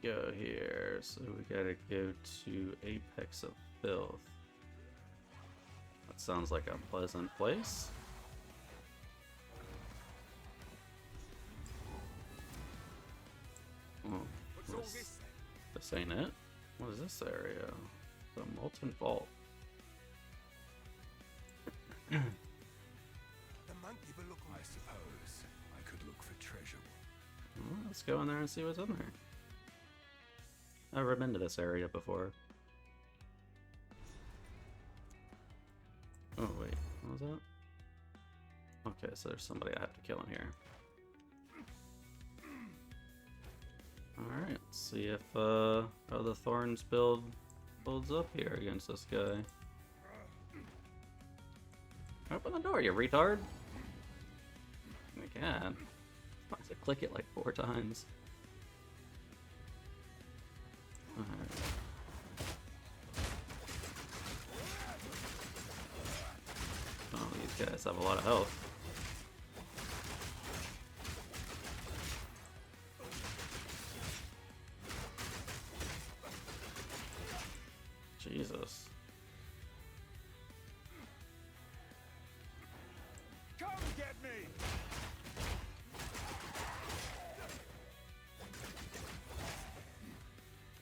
go here? So we gotta go to Apex of Filth. That sounds like a pleasant place. Oh, this ain't it? What is this area? The Molten Vault. The monkey will look. I suppose I could look for treasure. Well, let's go in there and see what's in there. I've never been to this area before. Oh wait, what was that? Okay, so there's somebody I have to kill in here. Alright, let's see if how the Thorns builds up here against this guy. Open the door, you retard! Oh my god. I have to click it like 4 times. Alright. Oh, these guys have a lot of health. Jesus. Come get me!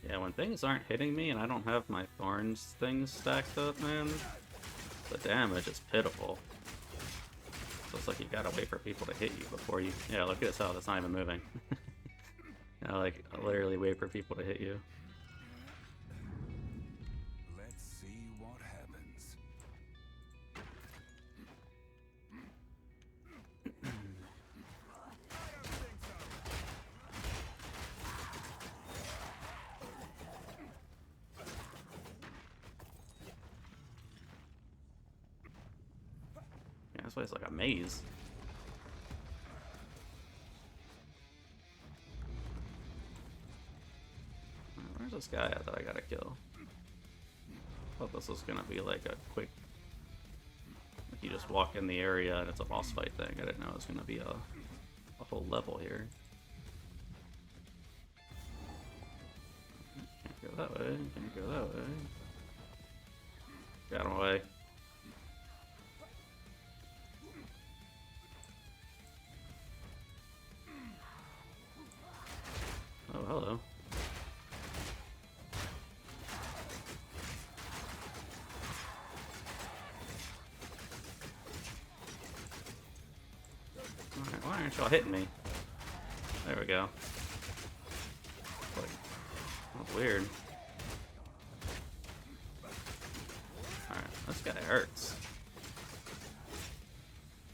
Yeah, when things aren't hitting me and I don't have my Thorns things stacked up, man, the damage is pitiful. So it's like you gotta wait for people to hit you before you... Yeah, look at this hell, that's not even moving. Yeah, like, literally wait for people to hit you. Let's see what happens. Yeah, this place is like a maze. Where's this guy at that I gotta kill? Thought this was gonna be like a quick... Like you just walk in the area and it's a boss fight thing. I didn't know it was gonna be a whole level here. Can't go that way, can't go that way. Get out of my way. Oh, hello. Alright, why aren't y'all hitting me? There we go. Like, that's weird. Alright, this guy hurts.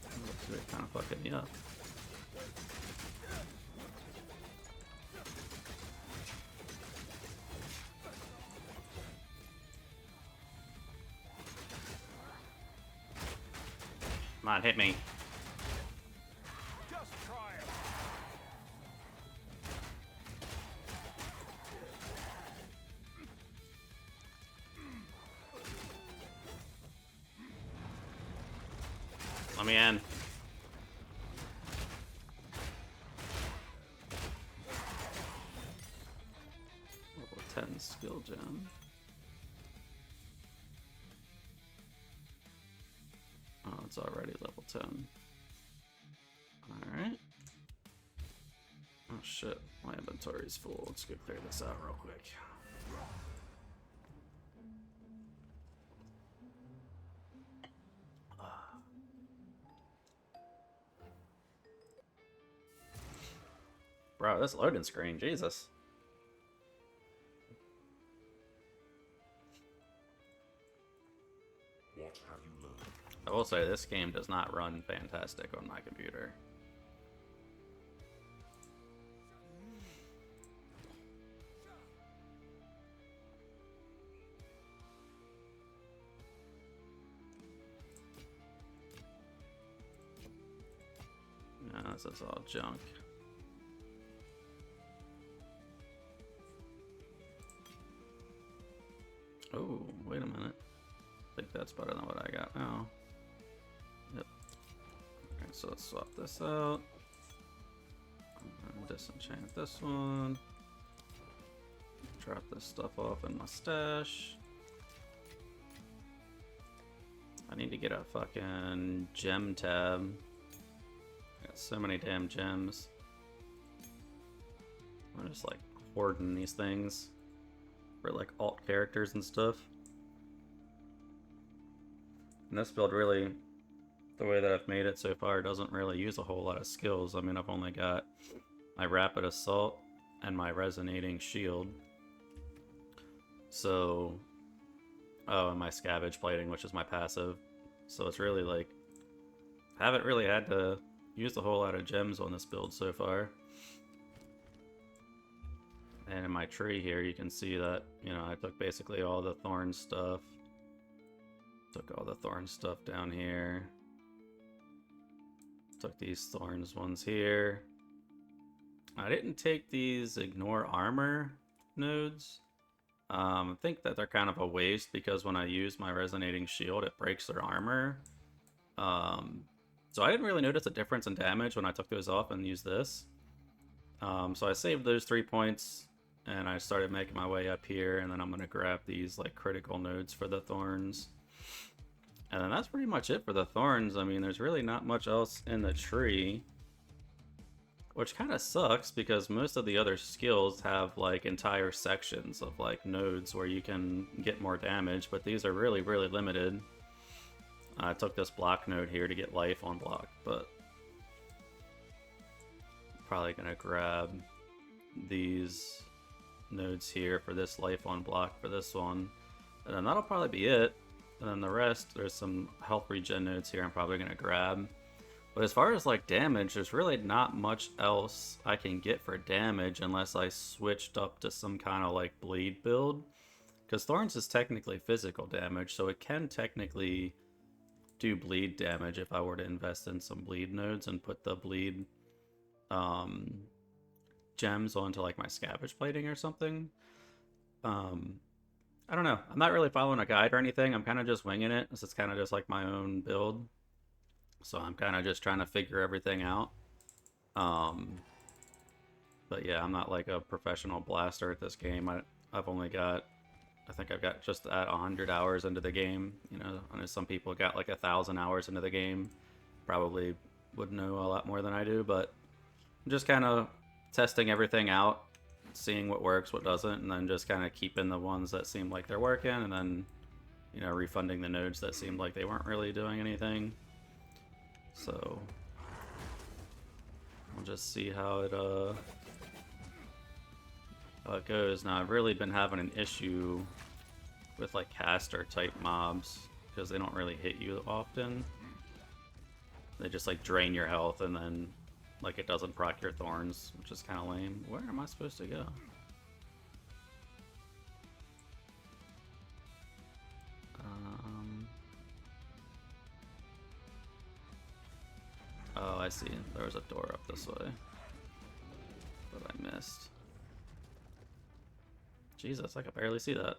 Looks like kind of fucking me up. Come on, hit me. Just try it. Let me in. Level 10 skill gem. Oh, it's already level 10. Alright. Oh shit, my inventory's full. Let's go clear this out real quick. Bro, this loading screen, Jesus. What have you learned? I will say this game does not run fantastic on my computer. Yeah, this is all junk. Oh, wait a minute. I think that's better than what I got now. Yep. Okay, so let's swap this out. And disenchant this one. drop this stuff off in my stash. I need to get a fucking gem tab. Got so many damn gems. I'm just like hoarding these things for like alt characters and stuff. And this build really, the way that I've made it so far, doesn't really use a whole lot of skills. I mean, I've only got my Rapid Assault and my Resonating Shield. So, oh, and my Scavenge Plating, which is my passive. So it's really like, I haven't really had to use a whole lot of gems on this build so far. And in my tree here, you can see that, you know, I took basically all the Thorns stuff. Took all the Thorns stuff down here. Took these Thorns ones here. I didn't take these Ignore Armor nodes. I think that they're kind of a waste because when I use my Resonating Shield, it breaks their armor. So I didn't really notice a difference in damage when I took those off and used this. So I saved those 3 points and I started making my way up here, and then I'm going to grab these like critical nodes for the Thorns. And then that's pretty much it for the Thorns. I mean, there's really not much else in the tree, which kind of sucks because most of the other skills have like entire sections of like nodes where you can get more damage, but these are really, really limited. I took this block node here to get life on block, but probably gonna grab these nodes here for this life on block for this one, and then that'll probably be it. And then the rest, there's some health regen nodes here I'm probably gonna grab. But as far as like damage, there's really not much else I can get for damage unless I switched up to some kind of like bleed build. Because Thorns is technically physical damage, so it can technically do bleed damage if I were to invest in some bleed nodes and put the bleed gems onto like my Scavenge Plating or something. I don't know. I'm not really following a guide or anything. I'm kind of just winging it. This is kind of just like my own build. So I'm kind of just trying to figure everything out. But yeah, I'm not like a professional blaster at this game. I've only got, I think I've got just at 100 hours into the game. You know, I know some people got like 1,000 hours into the game. Probably would know a lot more than I do, but I'm just kind of testing everything out, seeing what works, what doesn't, and then just kind of keeping the ones that seem like they're working, and then, you know, refunding the nodes that seemed like they weren't really doing anything. So we'll just see how it goes. Now I've really been having an issue with like caster type mobs because they don't really hit you often. They just like drain your health and then like it doesn't proc your Thorns, which is kind of lame. Where am I supposed to go? Oh, I see. There was a door up this way, but I missed. Jesus, I could barely see that.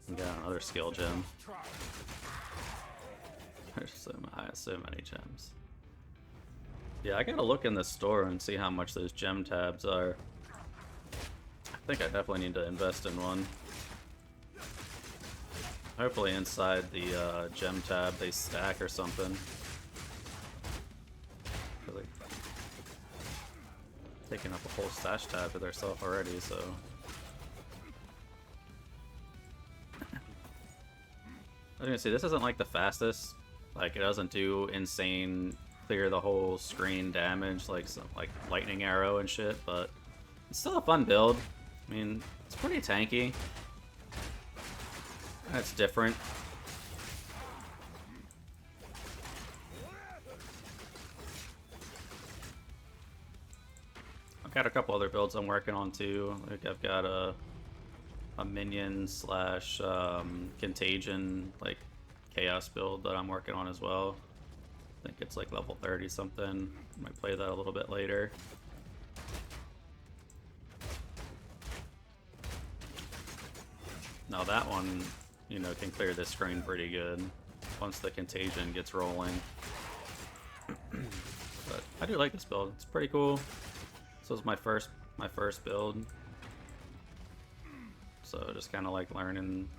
We got another skill gem. There's so many gems. Yeah, I gotta look in the store and see how much those gem tabs are. I think I definitely need to invest in one. Hopefully inside the gem tab they stack or something. Really taking up a whole stash tab to themselves already, so. I was gonna say, this isn't like the fastest. Like, it doesn't do insane clear the whole screen damage like some like lightning arrow and shit, but it's still a fun build. I mean, it's pretty tanky. That's different. I've got a couple other builds I'm working on too. Like I've got a minion slash contagion like chaos build that I'm working on as well. I think it's like level 30 something. Might play that a little bit later. Now that one, you know, can clear this screen pretty good once the contagion gets rolling. But I do like this build. It's pretty cool. This was my first build. So just kind of like learning,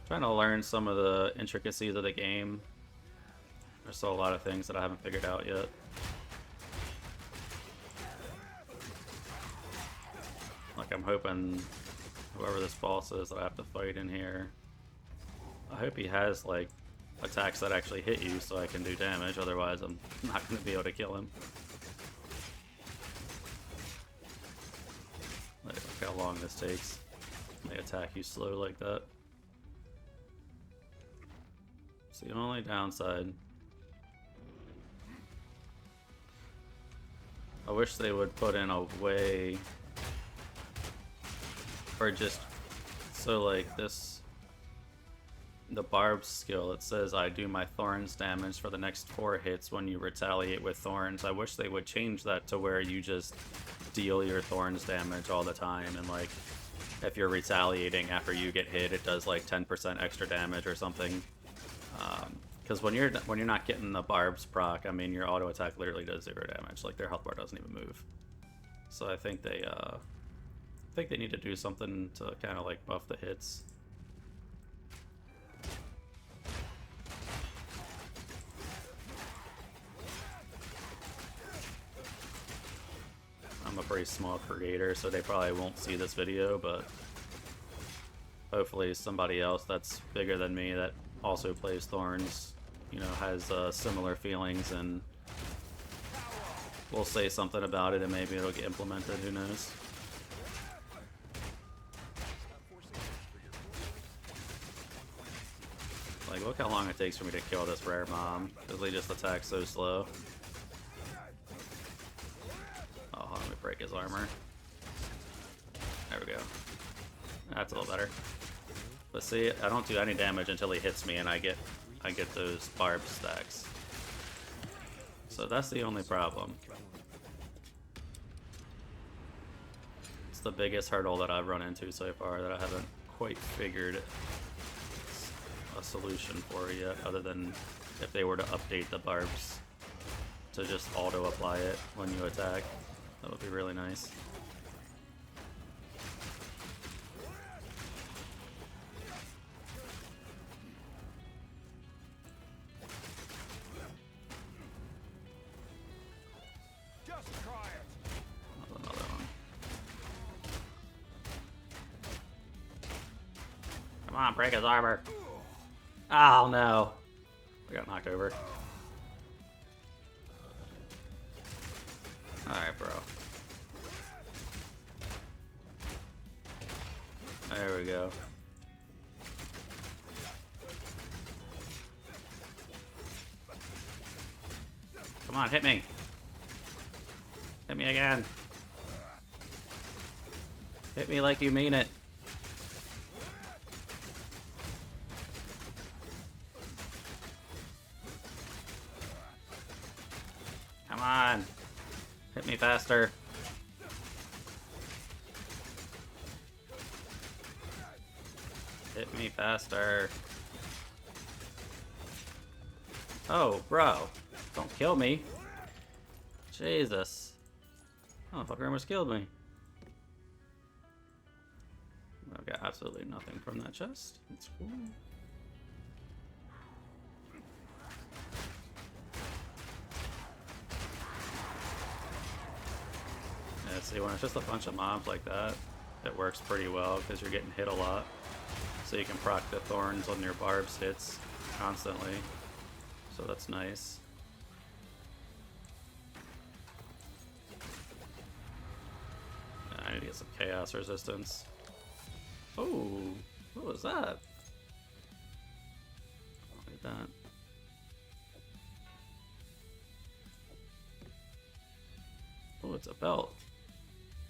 trying to learn some of the intricacies of the game. There's still a lot of things that I haven't figured out yet. Like I'm hoping whoever this boss is that I have to fight in here, I hope he has like attacks that actually hit you so I can do damage, otherwise I'm not going to be able to kill him. Like, look how long this takes. They attack you slow like that. It's the only downside. I wish they would put in a way, or just so like this, the Barb's skill, it says I do my Thorns damage for the next 4 hits when you retaliate with Thorns. I wish they would change that to where you just deal your Thorns damage all the time, and like if you're retaliating after you get hit, it does like 10% extra damage or something. Because when you're not getting the Barb's proc, I mean your auto attack literally does 0 damage. Like their health bar doesn't even move. So I think they need to do something to kind of like buff the hits. I'm a pretty small creator, so they probably won't see this video, but hopefully somebody else that's bigger than me that also plays Thorns, you know, has similar feelings, and we'll say something about it and maybe it'll get implemented, who knows. Like, look how long it takes for me to kill this rare mom, because they just attack so slow. Oh, let me break his armor. There we go. That's a little better. But see, I don't do any damage until he hits me and I get those barb stacks. So that's the only problem. It's the biggest hurdle that I've run into so far that I haven't quite figured a solution for yet, other than if they were to update the barbs to just auto apply it when you attack. That would be really nice. Another one. Come on, break his armor. Oh no. I got knocked over. Alright, bro. There we go. Come on, hit me. Hit me again. Hit me like you mean it. Come on. Hit me faster. Hit me faster. Oh, bro. Don't kill me. Jesus. Oh, fucker almost killed me. I've got absolutely nothing from that chest. It's cool. Yeah, see, when it's just a bunch of mobs like that, it works pretty well because you're getting hit a lot. So you can proc the Thorns on your barbs hits constantly. So that's nice. Yeah, I need to get some chaos resistance. Oh, what was that? Look at that. Oh, it's a belt.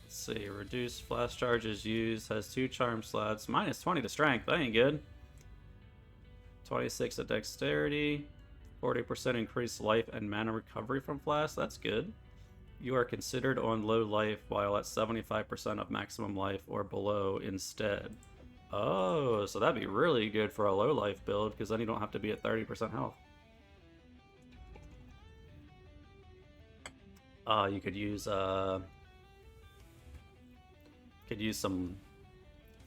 Let's see, reduce flash charges used, has 2 charm slots, minus 20 to strength, that ain't good. 26 to dexterity, 40% increased life and mana recovery from flash, that's good. You are considered on low life while at 75% of maximum life or below instead. Oh, so that'd be really good for a low life build, because then you don't have to be at 30% health. You could use some,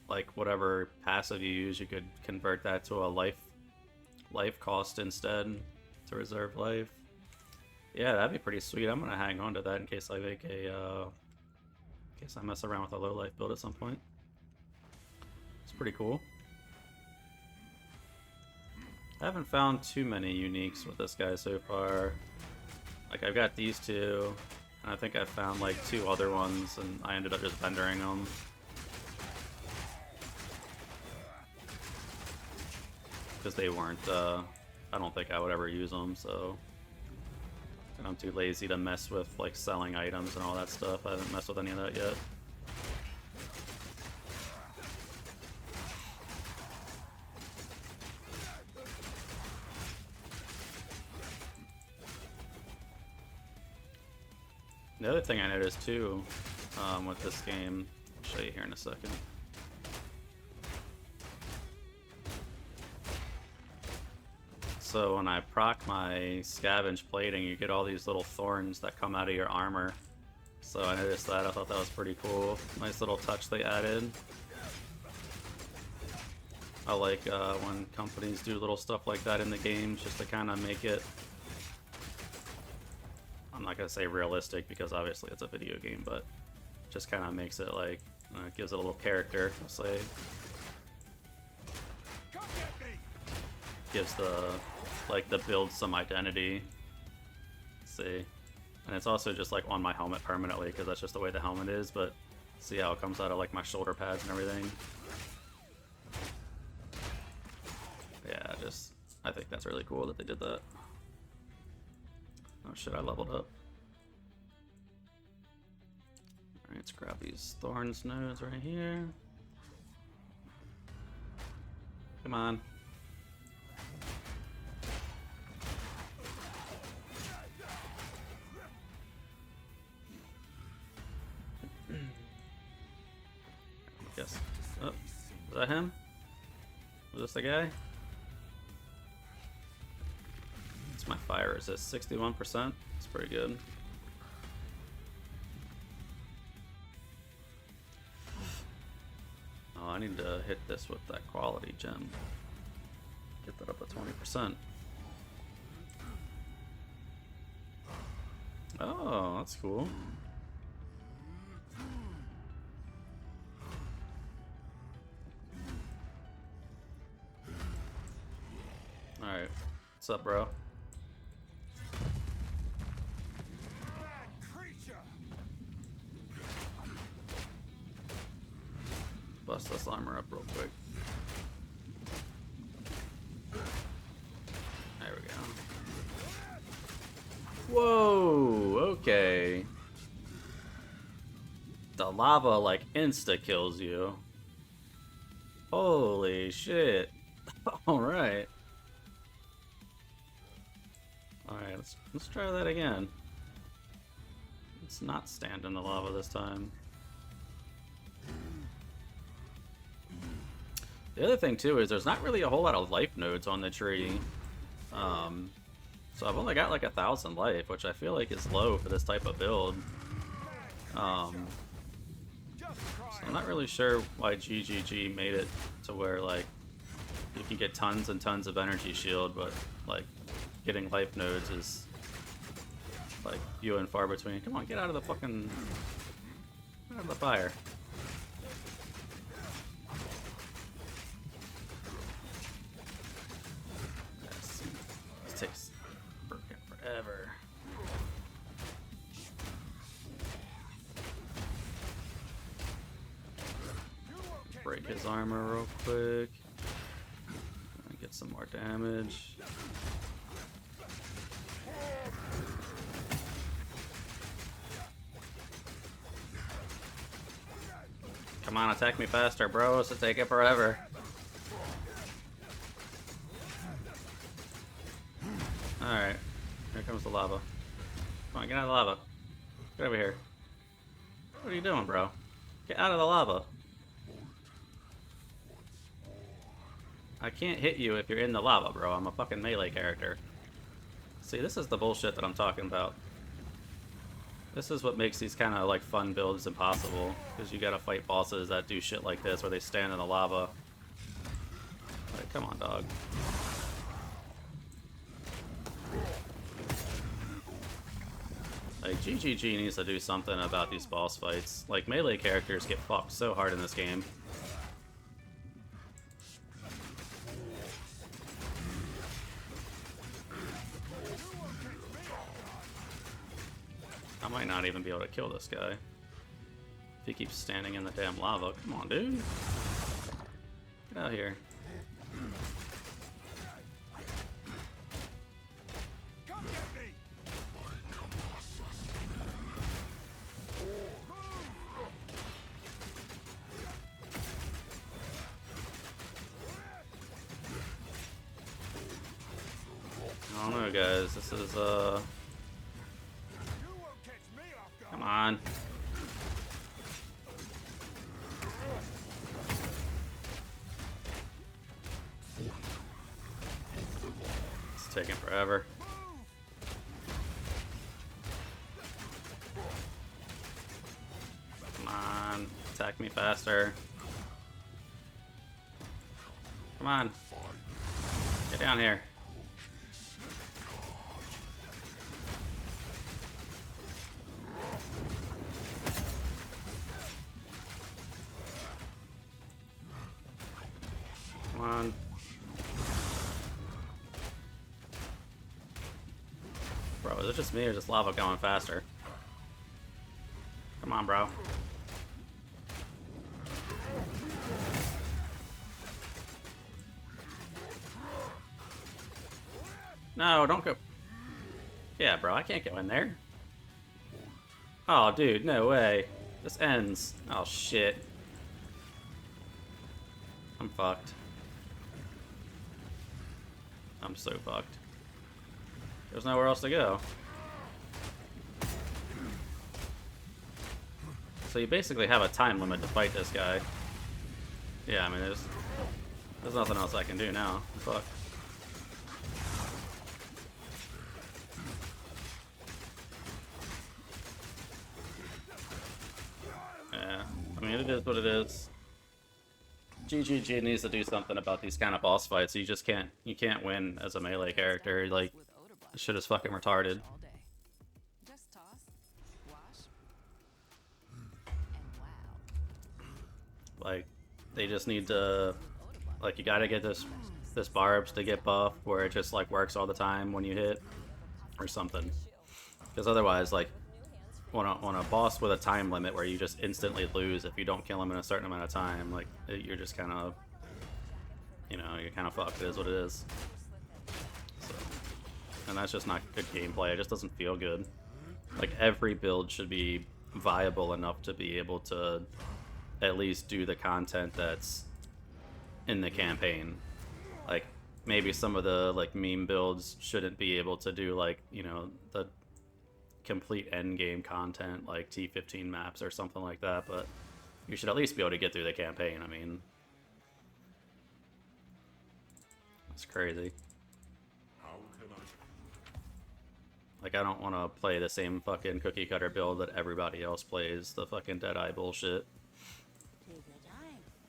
like, whatever passive you use, you could convert that to a life cost instead to reserve life. Yeah, that'd be pretty sweet. I'm gonna hang on to that in case I make a in case I mess around with a low life build at some point. It's pretty cool. I haven't found too many uniques with this guy so far. Like, I've got these two, and I think I found like 2 other ones, and I ended up just vendoring them. Because they weren't, I don't think I would ever use them, so... And I'm too lazy to mess with, like, selling items and all that stuff. I haven't messed with any of that yet. The other thing I noticed too, with this game, I'll show you here in a second. So when I proc my scavenge plating, you get all these little thorns that come out of your armor. So I noticed that, I thought that was pretty cool. Nice little touch they added. I like when companies do little stuff like that in the games just to kind of make it, I'm not gonna say realistic because obviously it's a video game, but just kind of makes it like, it gives it a little character, I'll say. Gives the build some identity. Let's see. And it's also just like on my helmet permanently because that's just the way the helmet is, but see how it comes out of like my shoulder pads and everything. Yeah, I think that's really cool that they did that. Oh shit, I leveled up. Alright, let's grab these Thorns nodes right here. Come on. Yes. Oh, is that him? Was this the guy? It's my fire resist, 61%. It's pretty good. Oh, I need to hit this with that quality gem. Get that up to 20%. Oh, that's cool. Alright, what's up, bro? Bust this armor up real quick. There we go. Whoa, okay. The lava like insta kills you. Holy shit. Alright. Alright, let's try that again. Let's not stand in the lava this time. The other thing too is there's not really a whole lot of life nodes on the tree. So I've only got like 1,000 life, which I feel like is low for this type of build. So I'm not really sure why GGG made it to where like you can get tons and tons of energy shield, but like getting life nodes is like few and far between. Come on, get out of the fucking, out of the fire. Yes. This takes freaking forever. Break his armor real quick. Get some more damage. Come on, attack me faster, bro. This will take it forever. Alright. Here comes the lava. Come on, get out of the lava. Get over here. What are you doing, bro? Get out of the lava. I can't hit you if you're in the lava, bro. I'm a fucking melee character. See, this is the bullshit that I'm talking about. This is what makes these kind of like fun builds impossible, because you gotta fight bosses that do shit like this, where they stand in the lava. Like, come on, dog. Like, GGG needs to do something about these boss fights. Like, melee characters get fucked so hard in this game. I might not even be able to kill this guy if he keeps standing in the damn lava. Come on, dude. Get out here. Come get me! I don't know, guys. This is, come on. It's taking forever. Come on. Attack me faster. Come on. Get down here. Come on. Bro, is it just me or just lava going faster? Come on, bro. No, don't go. Yeah, bro, I can't go in there. Oh, dude, no way. This ends. Oh, shit. I'm fucked. I'm so fucked. There's nowhere else to go. So you basically have a time limit to fight this guy. Yeah, I mean, there's nothing else I can do now. Fuck. Yeah, I mean, it is what it is. GGG needs to do something about these kind of boss fights. You just can't win as a melee character. Like, this shit is fucking retarded. Just toss, wash, and wow. Like, they just need to, like, you gotta get this barbs to get buff where it just like works all the time when you hit or something. Because otherwise, like, on a boss with a time limit where you just instantly lose if you don't kill him in a certain amount of time, like, you're just kind of, you know, you're kind of fucked. It is what it is. So, and that's just not good gameplay. It just doesn't feel good. Like, every build should be viable enough to be able to at least do the content that's in the campaign. Like, maybe some of the, like, meme builds shouldn't be able to do, like, you know, the complete end game content like T15 maps or something like that, but you should at least be able to get through the campaign. I mean, it's crazy. Like, I don't want to play the same fucking cookie cutter build that everybody else plays, the fucking Deadeye bullshit.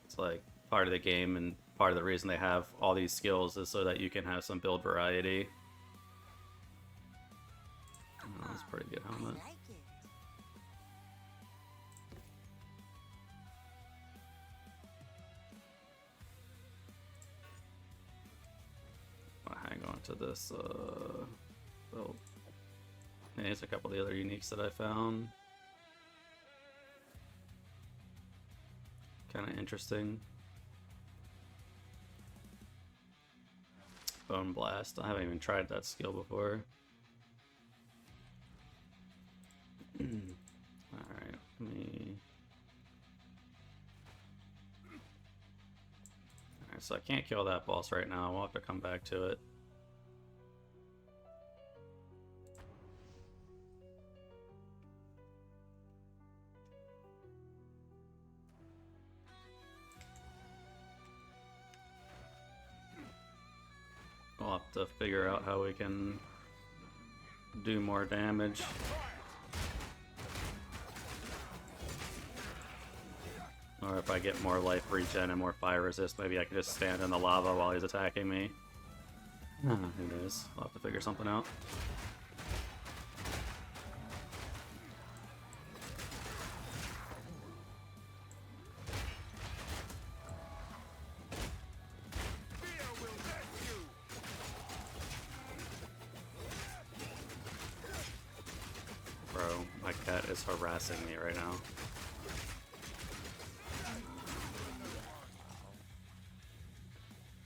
It's like part of the game, and part of the reason they have all these skills is so that you can have some build variety. Oh, that's a pretty good helmet. I'll hang on to this build. Yeah, here's a couple of the other uniques that I found. Kind of interesting. Bone Blast. I haven't even tried that skill before. Alright, let me... Alright, so I can't kill that boss right now. We'll have to come back to it. We'll have to figure out how we can do more damage. Or if I get more life regen and more fire resist, maybe I can just stand in the lava while he's attacking me. Who knows? I'll have to figure something out. Bro, my cat is harassing me right now.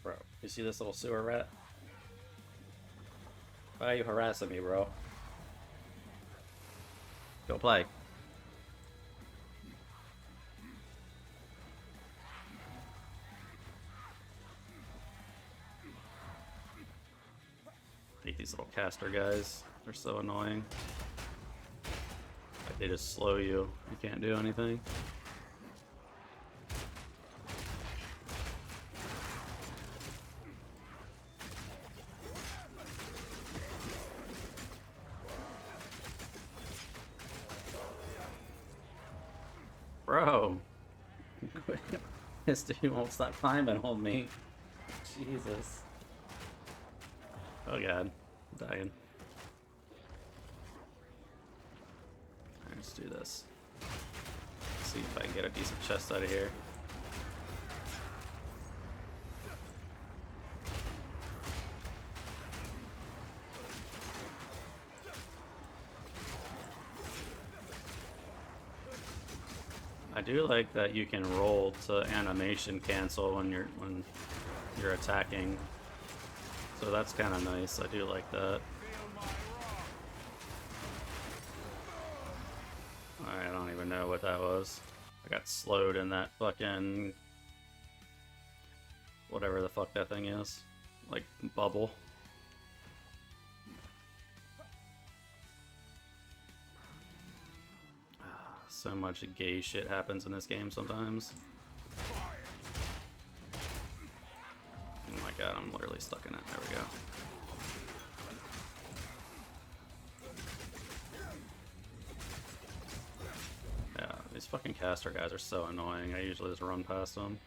Bro, you see this little sewer rat? Why are you harassing me, bro? Go play. I hate these little caster guys. They're so annoying. Like they just slow you. You can't do anything. Bro! This dude won't stop climbing on me. Jesus. Oh god. I'm dying. Alright, let's do this. Let's see if I can get a decent chest out of here. I do like that you can roll to animation cancel when you're attacking. So that's kind of nice. I do like that. Alright, I don't even know what that was. I got slowed in that fucking... whatever the fuck that thing is. Like, bubble. So much gay shit happens in this game sometimes. Oh my god, I'm literally stuck in it. There we go. Yeah, these fucking caster guys are so annoying. I usually just run past them.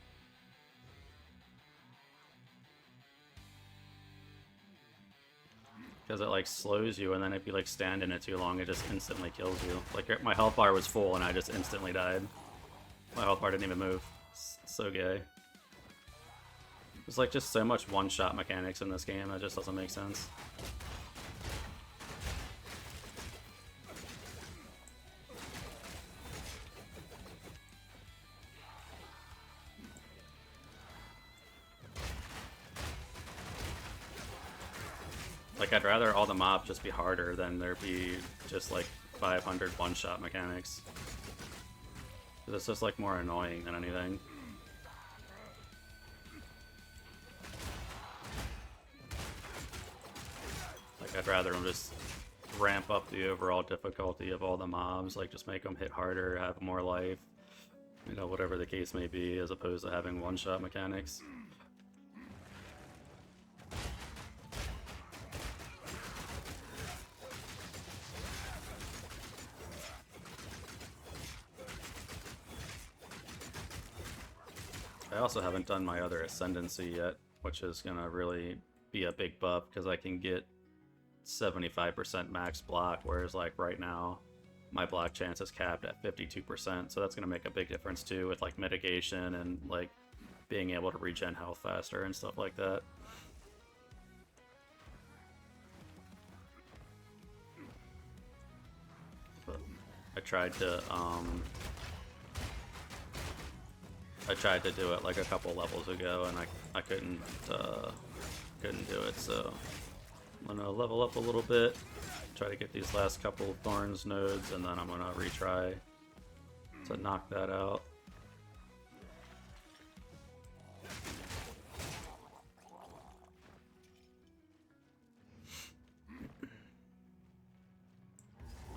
Because it like slows you, and then if you like stand in it too long, it just instantly kills you. Like my health bar was full and I just instantly died. My health bar didn't even move. It's so gay. There's like just so much one-shot mechanics in this game that just doesn't make sense. Like, I'd rather all the mobs just be harder than there be just, like, 500 one-shot mechanics. It's just, like, more annoying than anything. Like, I'd rather them just ramp up the overall difficulty of all the mobs, like, just make them hit harder, have more life, you know, whatever the case may be, as opposed to having one-shot mechanics. I also haven't done my other Ascendancy yet, which is going to really be a big buff because I can get 75% max block, whereas like right now my block chance is capped at 52%, so that's going to make a big difference too with like mitigation and like being able to regen health faster and stuff like that. But I tried to do it like a couple levels ago, and I couldn't do it. So I'm gonna level up a little bit, try to get these last couple Thorns nodes, and then I'm gonna retry to knock that out.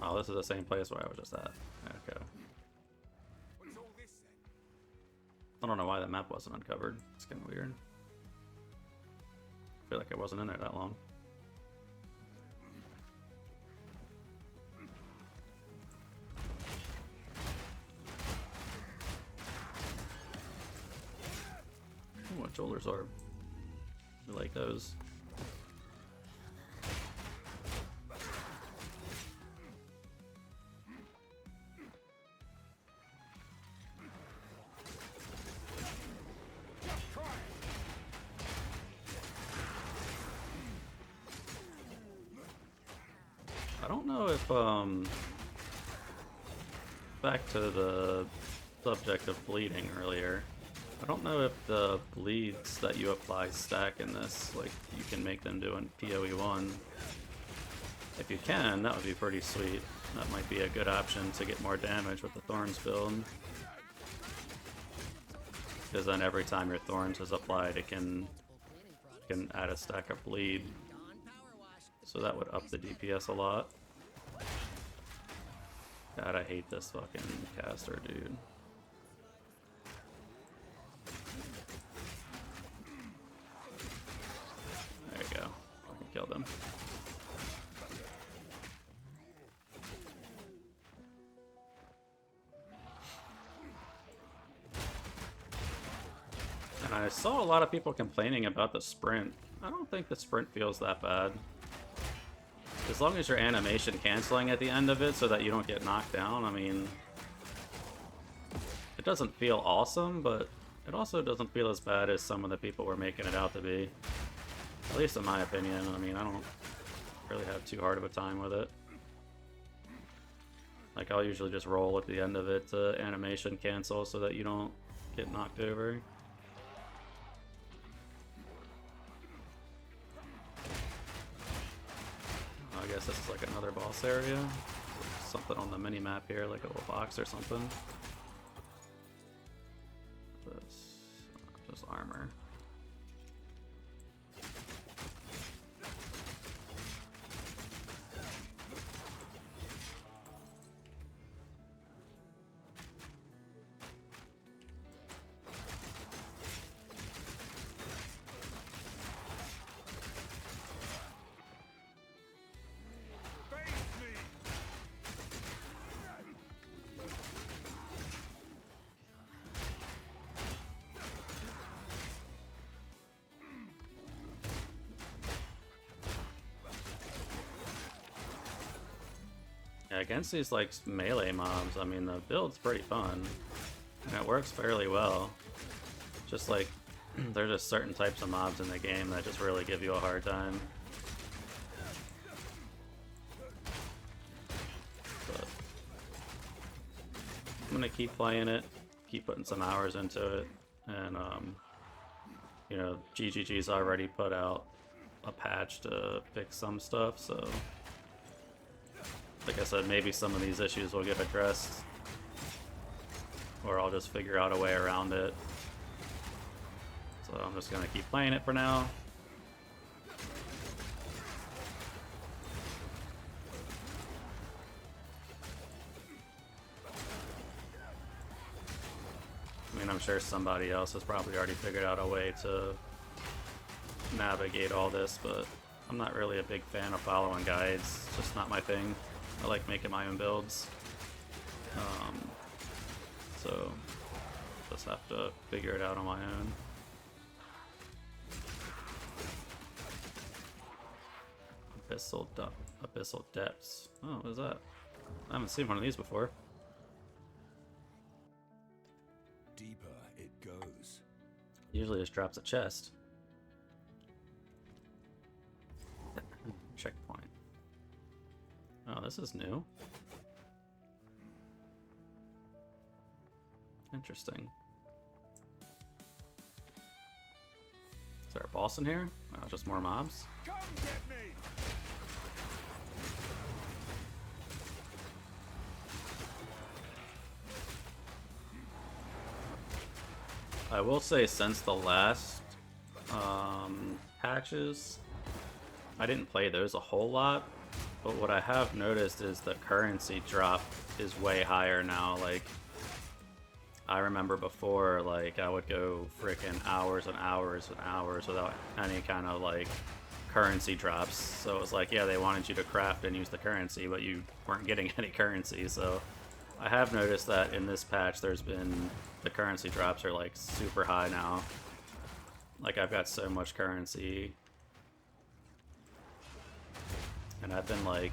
Oh, this is the same place where I was just at. Okay. I don't know why that map wasn't uncovered. It's kind of weird. I feel like I wasn't in there that long. Jeweler's Orb. We like those. I don't know if, back to the subject of bleeding earlier. I don't know if the bleeds that you apply stack in this, like, you can make them do in PoE 1. If you can, that would be pretty sweet. That might be a good option to get more damage with the Thorns build. Because then every time your Thorns is applied, it can add a stack of bleed. So that would up the DPS a lot. God, I hate this fucking caster, dude. There you go. Fucking kill them. And I saw a lot of people complaining about the sprint. I don't think the sprint feels that bad. As long as your animation canceling at the end of it so that you don't get knocked down, I mean... It doesn't feel awesome, but it also doesn't feel as bad as some of the people were making it out to be. At least in my opinion. I mean, I don't really have too hard of a time with it. Like, I'll usually just roll at the end of it to animation cancel so that you don't get knocked over. I guess this is like another boss area. Something on the mini map here, like a little box or something. Just armor. Yeah, against these like melee mobs, I mean the build's pretty fun, and it works fairly well. Just like, there's just certain types of mobs in the game that just really give you a hard time. But I'm gonna keep playing it, keep putting some hours into it, and you know, GGG's already put out a patch to fix some stuff, so like I said, maybe some of these issues will get addressed, or I'll just figure out a way around it. So I'm just gonna keep playing it for now. I mean, I'm sure somebody else has probably already figured out a way to navigate all this, but I'm not really a big fan of following guides. It's just not my thing. I like making my own builds. So just have to figure it out on my own. Abyssal Depths. Oh, what is that? I haven't seen one of these before. Deeper it goes. Usually just drops a chest. Checkpoint. Oh, this is new. Interesting. Is there a boss in here? Oh, just more mobs? Come get me! I will say, since the last patches, I didn't play those a whole lot, but what I have noticed is the currency drop is way higher now. Like, I remember before, like, I would go freaking hours and hours and hours without any kind of, like, currency drops. So it was like, yeah, they wanted you to craft and use the currency, but you weren't getting any currency. So I have noticed that in this patch, there's been, the currency drops are, like, super high now. Like, I've got so much currency. And I've been like,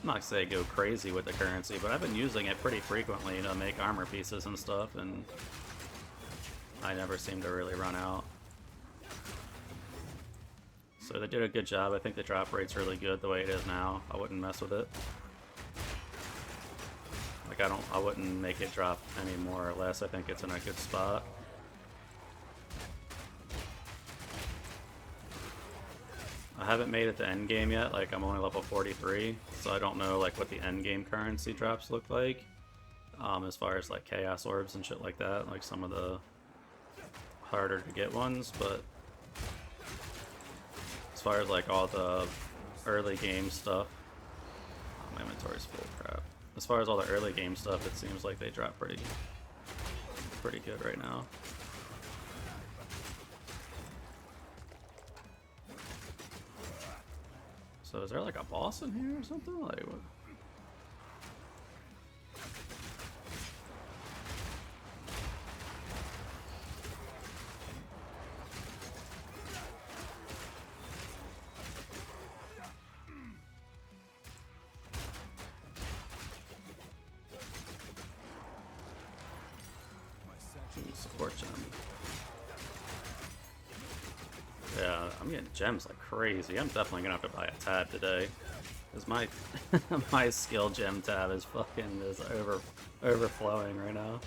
I'm not gonna say go crazy with the currency, but I've been using it pretty frequently to make armor pieces and stuff, and I never seem to really run out. So they did a good job. I think the drop rate's really good the way it is now. I wouldn't mess with it. Like, I wouldn't make it drop any more or less. I think it's in a good spot. I haven't made it to end game yet. Like, I'm only level 43, so I don't know like what the end game currency drops look like. As far as like chaos orbs and shit like that, like some of the harder to get ones, but as far as like all the early game stuff, oh, my inventory's full, crap. As far as all the early game stuff, it seems like they drop pretty good right now. So is there like a boss in here or something? Like what? Support gem. Yeah, I'm getting gems like crazy. I'm definitely gonna have to buy a tab today, cause my my skill gem tab is fucking overflowing right now.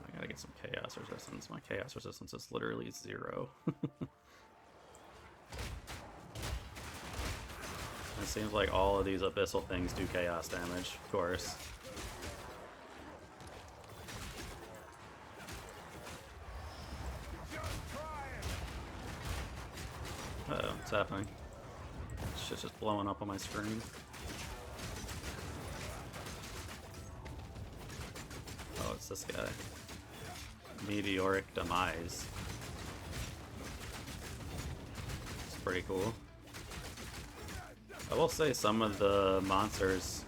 I gotta get some chaos resistance. My chaos resistance is literally 0. It seems like all of these abyssal things do chaos damage, of course. Uh-oh, what's happening? Shit's just blowing up on my screen. Oh, it's this guy. Meteoric Demise. It's pretty cool. I will say some of the monsters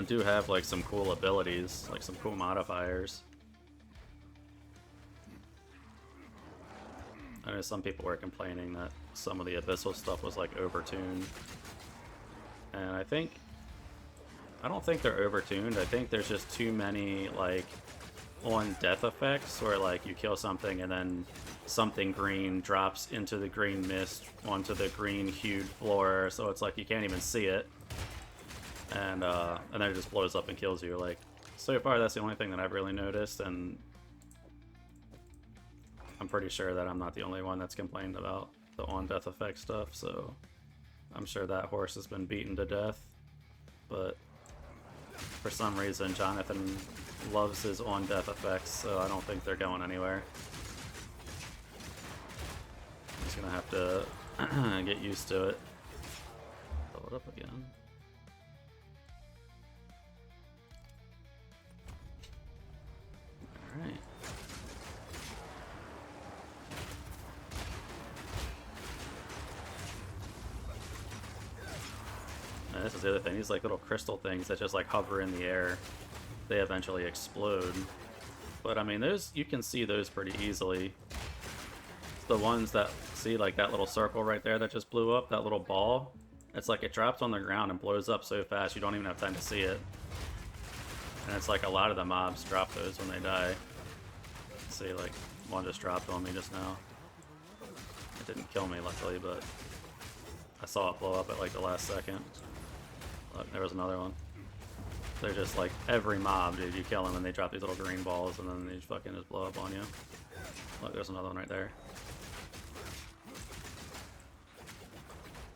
do have like some cool abilities, like some cool modifiers. I know some people were complaining that some of the Abyssal stuff was like overtuned. And I don't think they're overtuned. I think there's just too many like on death effects where like you kill something and then something green drops into the green mist onto the green hued floor, so it's like you can't even see it, and then it just blows up and kills you. Like, so far that's the only thing that I've really noticed, and I'm pretty sure that I'm not the only one that's complained about the on death effect stuff, so I'm sure that horse has been beaten to death. But for some reason Jonathan loves his on death effects, so I don't think they're going anywhere. I'm just gonna have to get used to it. Fill it up again. Alright. And this is the other thing, these like little crystal things that just like hover in the air, they eventually explode. But I mean, those, you can see those pretty easily. The ones that, see like that little circle right there that just blew up, that little ball, it's like it drops on the ground and blows up so fast you don't even have time to see it. And it's like a lot of the mobs drop those when they die. See, like one just dropped on me just now. It didn't kill me luckily, but I saw it blow up at like the last second. Look, there was another one. They're just like every mob, dude. You kill them and they drop these little green balls and then they just fucking just blow up on you. Look, there's another one right there.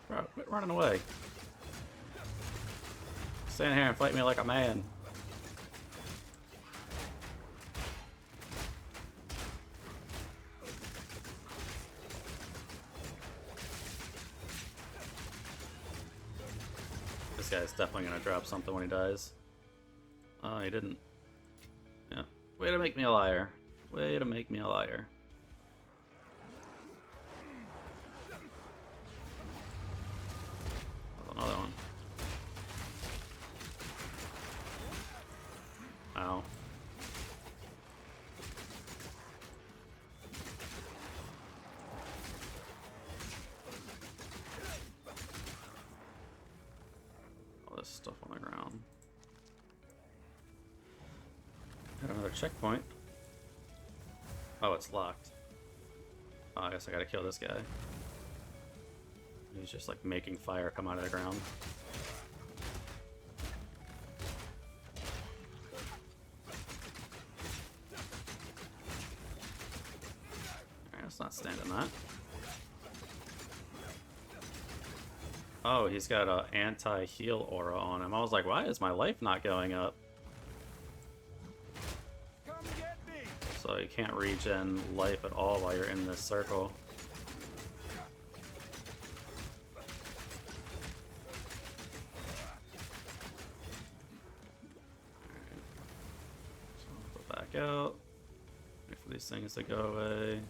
Bro, quit running away. Stand here and fight me like a man. This guy's definitely gonna drop something when he dies. Oh, he didn't. Yeah. Way to make me a liar. Way to make me a liar. Another one. stuff on the ground. Got another checkpoint. Oh, it's locked. Oh, I guess I gotta kill this guy. He's just like making fire come out of the ground. Alright, let's not stand in that. Oh, he's got an anti-heal aura on him. I was like, why is my life not going up? Come get me! So you can't regen life at all while you're in this circle. Alright. So I'll go back out. Wait for these things to go away.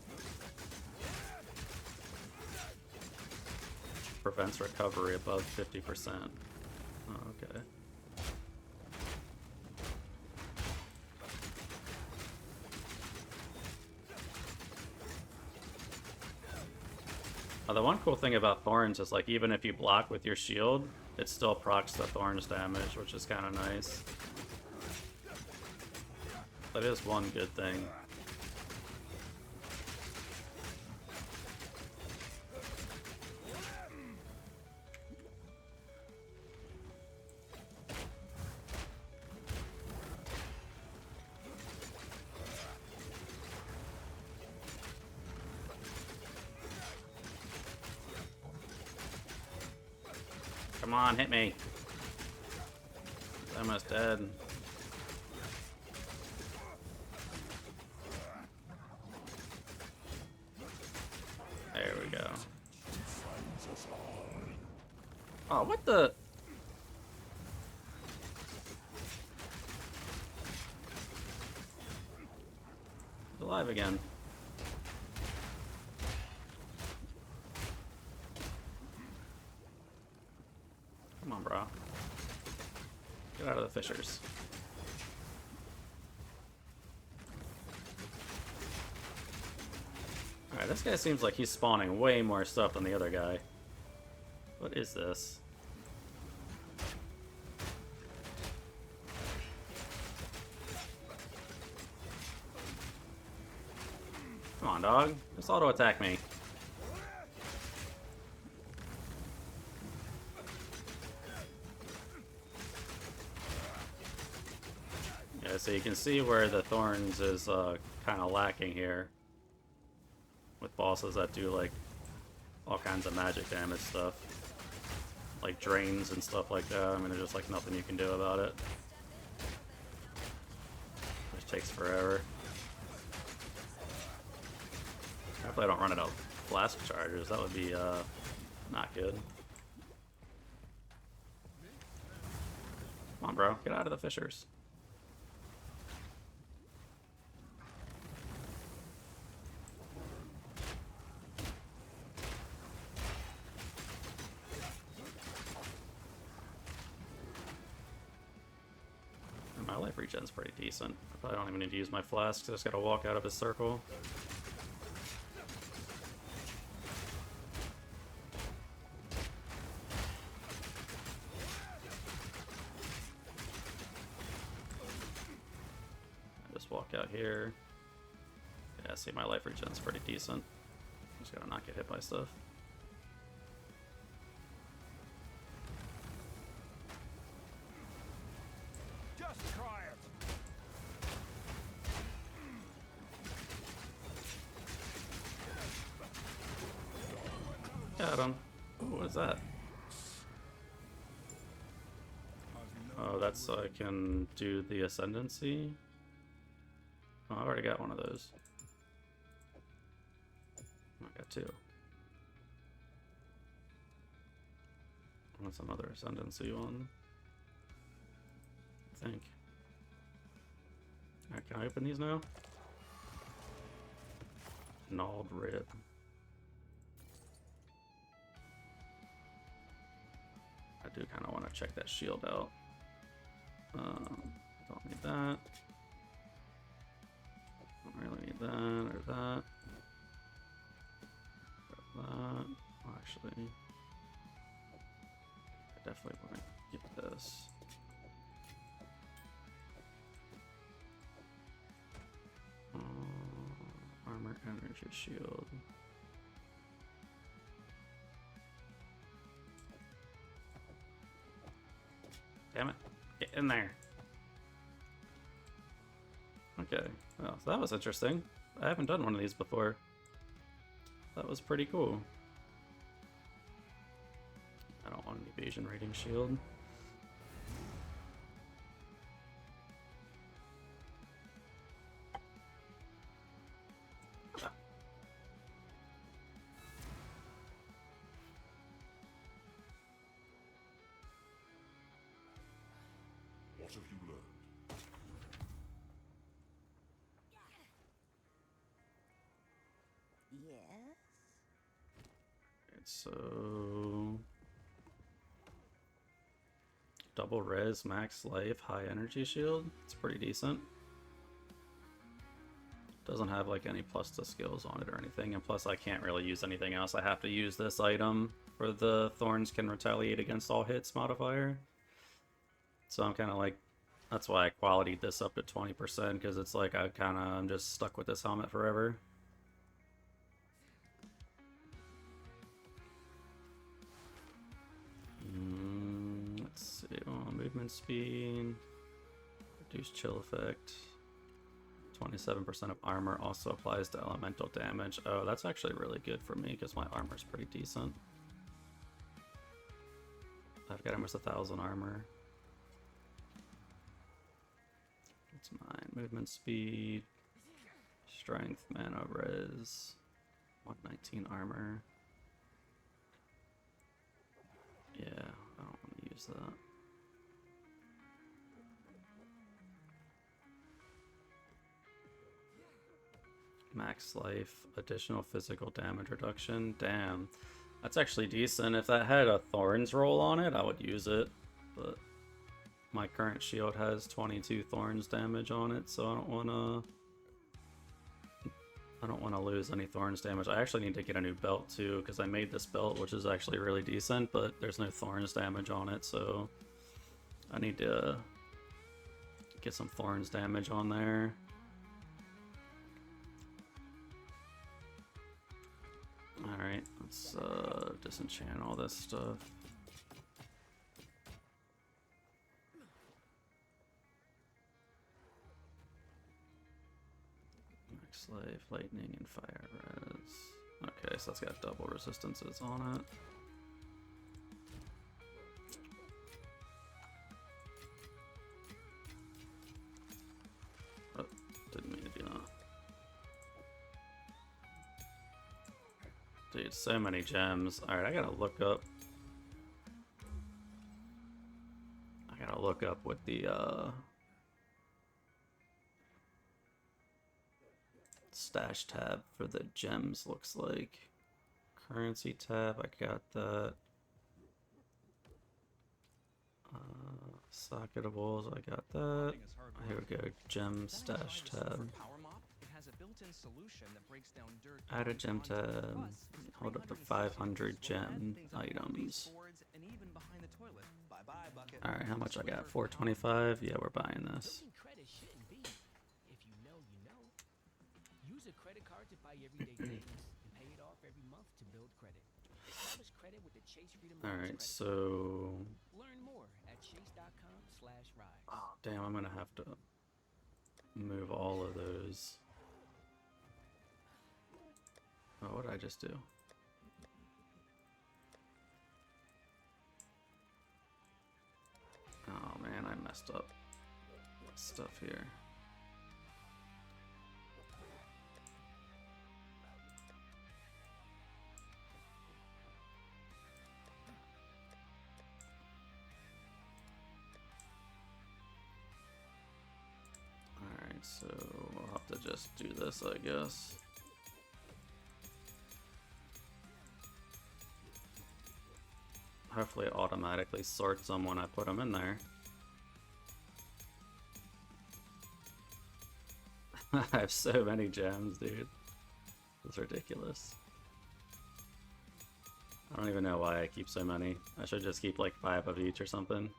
Prevents recovery above 50%. Oh, okay. The one cool thing about Thorns is like even if you block with your shield, it still procs the Thorns damage, which is kind of nice. That is one good thing. Come on, hit me. I'm almost dead. There we go. Oh, what the? He's alive again. Come on, bro. Get out of the fissures. Alright, this guy seems like he's spawning way more stuff than the other guy. What is this? Come on, dog. Just auto attack me. Yeah, so you can see where the Thorns is kind of lacking here. With bosses that do like all kinds of magic damage stuff. Like drains and stuff like that. I mean, there's just like nothing you can do about it. Which takes forever. Hopefully I don't run out of flask chargers. That would be not good. Come on, bro. Get out of the fissures. My life regen's pretty decent. I probably don't even need to use my flasks. I just gotta walk out of his circle. I just walk out here. Yeah, see, my life regen's pretty decent. Just gotta not get hit by stuff. Got him. Ooh, what is that? Oh, that's so I can do the ascendancy. Oh, I already got one of those. I got two. What's another ascendancy one? I think. Alright, can I open these now? Gnawed rib. I do kind of want to check that shield out. Don't need that. Don't really need that or that. Grab that. Oh, actually, I definitely want to Get this. Armor, energy, shield. Damn it. Get in there. Okay. Well, that was interesting. I haven't done one of these before. That was pretty cool. I don't want an evasion rating shield. What have you learned? Yes. So double res, max life, high energy shield. It's pretty decent. Doesn't have like any plus to skills on it or anything, and plus I can't really use anything else. I have to use this item for the Thorns can retaliate against all hits modifier. So I'm kind of like, that's why I qualityed this up to 20%, because it's like I'm just stuck with this helmet forever. Let's see, movement speed, reduce chill effect, 27% of armor also applies to elemental damage. Oh, that's actually really good for me because my armor's pretty decent. I've got almost 1,000 armor. It's mine. Movement speed, strength, mana, res, 119 armor. Yeah, I don't want to use that. Max life, additional physical damage reduction. Damn, that's actually decent. If that had a Thorns roll on it, I would use it. But my current shield has 22 Thorns damage on it, so I don't want to lose any Thorns damage. I actually need to get a new belt too, because I made this belt, which is actually really decent, but there's no Thorns damage on it, so I need to get some Thorns damage on there. Alright, let's disenchant all this stuff. Max life, lightning, and fire res. Okay, so that's got double resistances on it. Oh, didn't mean to do that. Dude, so many gems. Alright, I gotta look up what the stash tab for the gems looks like. Currency tab, I got that. Socketables, I got that. Here we go, gem stash tab. Add a gem tab. Hold up to 500 gem items. Alright, how much I got? 425? Yeah, we're buying this. Use a credit card to buy everyday things and pay it off every month to build credit. Establish credit with the Chase Freedom Alright, so learn more at chase.com/rise. oh, damn, I'm gonna have to move all of those. Oh, what did I just do? Oh man, I messed up stuff here. Alright, so we'll have to just do this, I guess. Hopefully it automatically sorts them when I put them in there. I have so many gems, dude. It's ridiculous. I don't even know why I keep so many. I should just keep like 5 of each or something.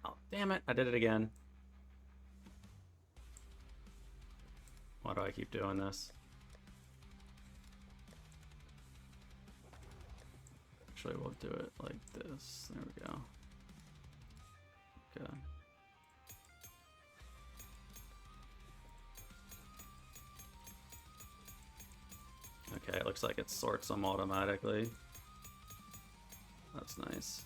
Oh, damn it. I did it again. Why do I keep doing this? Actually, we'll do it like this. There we go. Okay. Okay, it looks like it sorts them automatically. That's nice.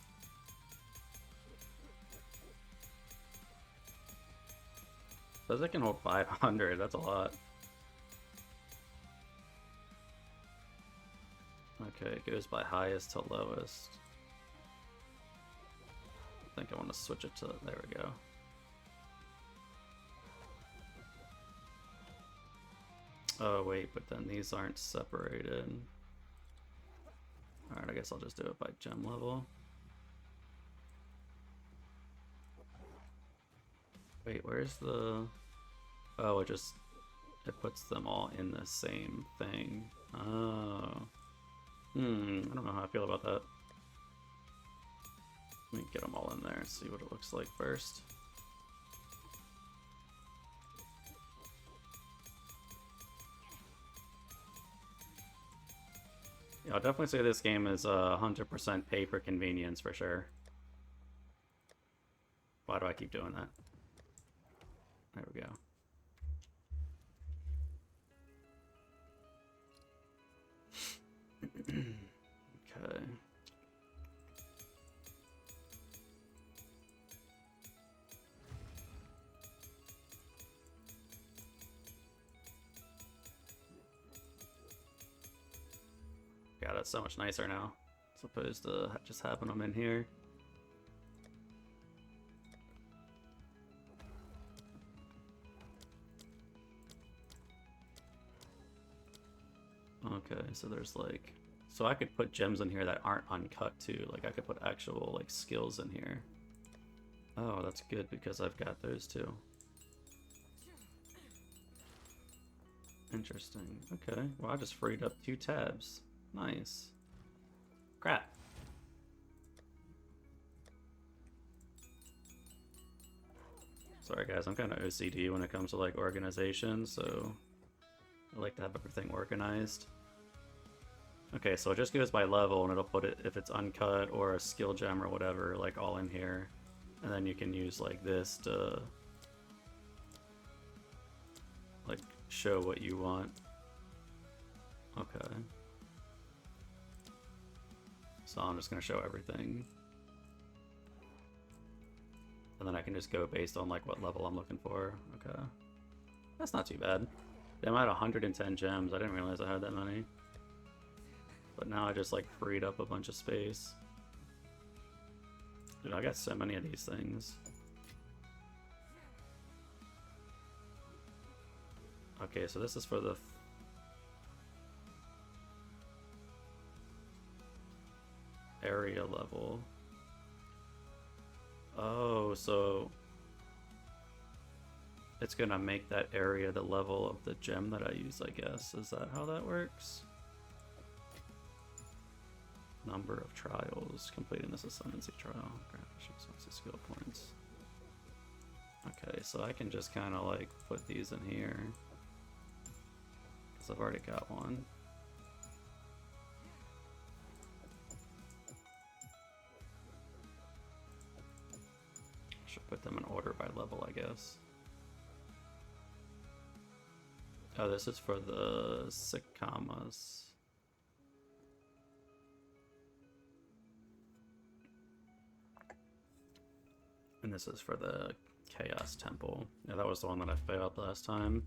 Says it can hold 500, that's a lot. Okay, it goes by highest to lowest. I think I want to switch it to, there we go. Oh wait, but then these aren't separated. Alright, I guess I'll just do it by gem level. Wait, where's the... Oh, it puts them all in the same thing. Oh. I don't know how I feel about that. Let me get them all in there and see what it looks like first. Yeah, I'll definitely say this game is 100% pay for convenience for sure. Why do I keep doing that? There we go. Okay. God, that's so much nicer now, as opposed to just having them in here. Okay, so there's like... So I could put gems in here that aren't uncut too. Like I could put actual like skills in here. Oh, that's good because I've got those too. Interesting. Okay, well I just freed up 2 tabs. Nice. Crap. Sorry guys, I'm kind of OCD when it comes to like organization, so I like to have everything organized. Okay, so it just goes by level and it'll put it, if it's uncut or a skill gem or whatever, like all in here. And then you can use like this to like show what you want. Okay. So I'm just gonna show everything. And then I can just go based on like what level I'm looking for. Okay. That's not too bad. I'm at 110 gems. I didn't realize I had that many. But now I just like freed up a bunch of space. Dude, I got so many of these things. Okay, so this is for the... area level. Oh, so... it's gonna make that area the level of the gem that I use, I guess. Is that how that works? Number of trials. Completing this ascendancy trial. Grant skill points. Okay, so I can just kind of like put these in here. Because I've already got one. Should put them in order by level, I guess. Oh, this is for the Sikamas. And this is for the Chaos Temple. Yeah, that was the one that I failed last time.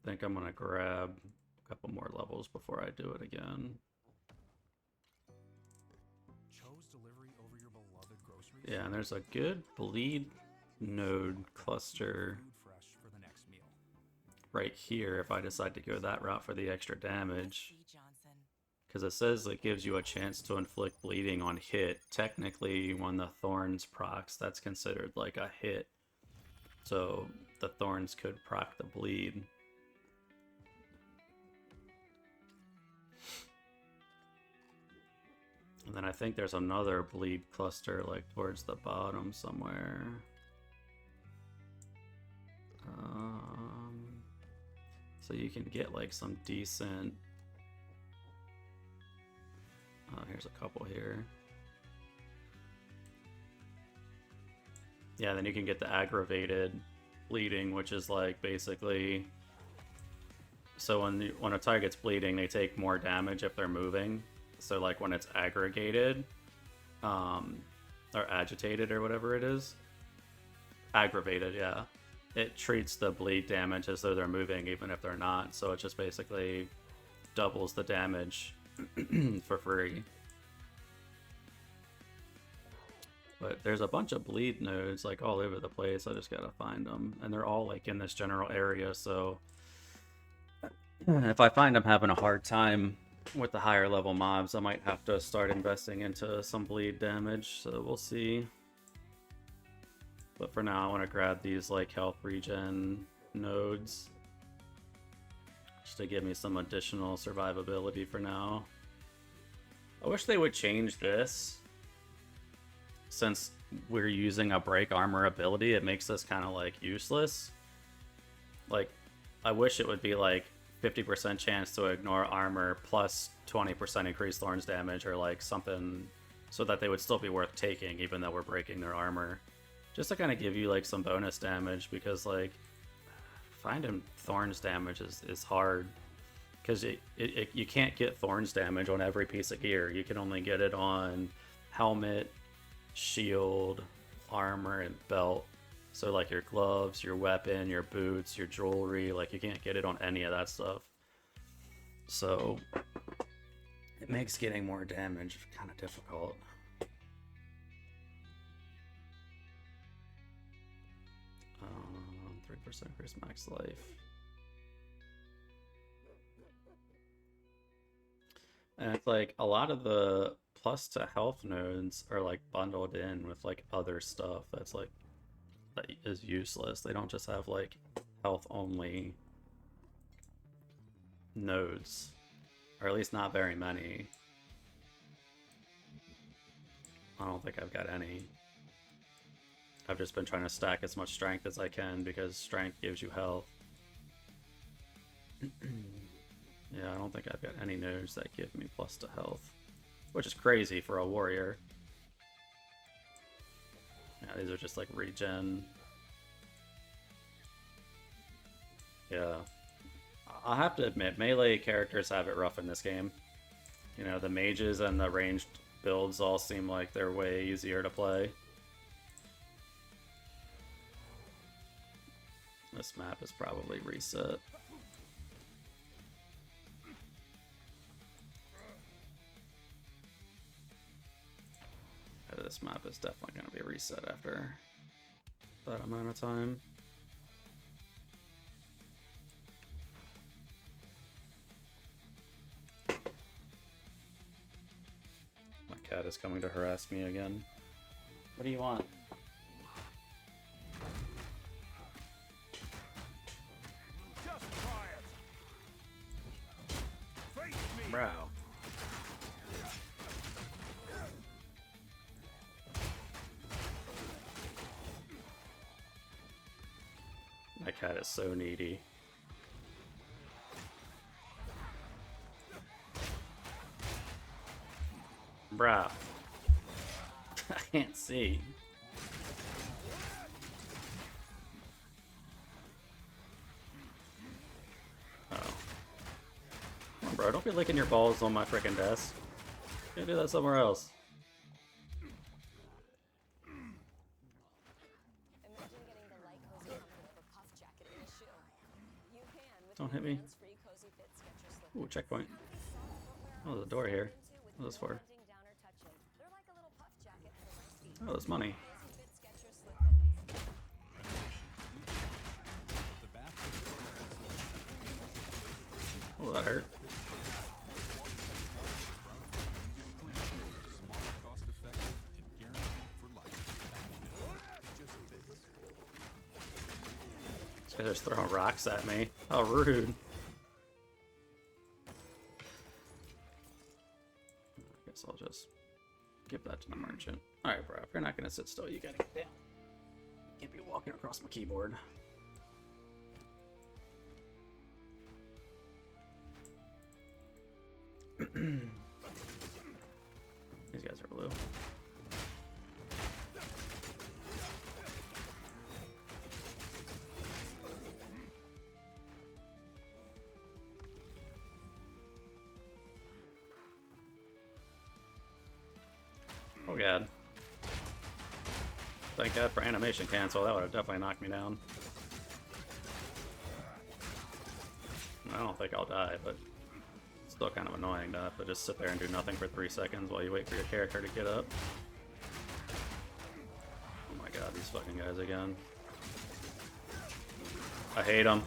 I think I'm gonna grab a couple more levels before I do it again. Chose delivery over your beloved groceries? Yeah, and there's a good bleed node cluster Food fresh for the next meal. right here if I decide to go that route for the extra damage. B. Johnson. Because it says it gives you a chance to inflict bleeding on hit. Technically, when the Thorns procs, that's considered like a hit. So the Thorns could proc the bleed. And then I think there's another bleed cluster like towards the bottom somewhere. So you can get like some decent. Oh, here's a couple here. Yeah, then you can get the aggravated bleeding, which is like basically. So when a target's bleeding, they take more damage if they're moving. So like when it's aggregated, or agitated or whatever it is, aggravated, yeah. It treats the bleed damage as though they're moving even if they're not, so it just basically doubles the damage for free. But there's a bunch of bleed nodes like all over the place, I just gotta find them. And they're all like in this general area, so if I find I'm having a hard time with the higher level mobs, I might have to start investing into some bleed damage, so we'll see. But for now, I want to grab these like health regen nodes just to give me some additional survivability for now. I wish they would change this. Since we're using a break armor ability, it makes this kind of like useless. Like, I wish it would be like 50% chance to ignore armor plus 20% increased Thorns damage or like something, so that they would still be worth taking even though we're breaking their armor. Just to kind of give you like some bonus damage, because like finding Thorns damage is hard, because you can't get Thorns damage on every piece of gear. You can only get it on helmet, shield, armor, and belt. So like your gloves, your weapon, your boots, your jewelry, like you can't get it on any of that stuff. So it makes getting more damage kind of difficult. 3% increase max life. And it's like a lot of the plus to health nodes are like bundled in with like other stuff that's like that is useless. They don't just have like health only nodes, or at least not very many. I don't think I've got any. I've just been trying to stack as much strength as I can because strength gives you health. Yeah, I don't think I've got any nodes that give me plus to health, which is crazy for a warrior. Yeah, these are just like regen. Yeah. I'll have to admit, melee characters have it rough in this game. You know, the mages and the ranged builds all seem like they're way easier to play. This map is probably reset. This map is definitely going to be reset after that amount of time. My cat is coming to harass me again. What do you want? Bro. My cat is so needy. Bruh. I can't see. Oh. Come on, bro. Don't be licking your balls on my freaking desk. You can do that somewhere else. Don't hit me. Ooh, checkpoint. Oh, there's a door here. What's this for? Oh, there's money. Oh, that hurt. This guy's just throwing rocks at me. How rude. I guess I'll just Give that to the merchant. Alright, bro. If you're not gonna sit still, you gotta get down. You can't be walking across my keyboard. These guys are blue. Oh god. Thank god for animation cancel, that would have definitely knocked me down. I don't think I'll die, but it's still kind of annoying to have to just sit there and do nothing for 3 seconds while you wait for your character to get up. Oh my god, these fucking guys again. I hate them.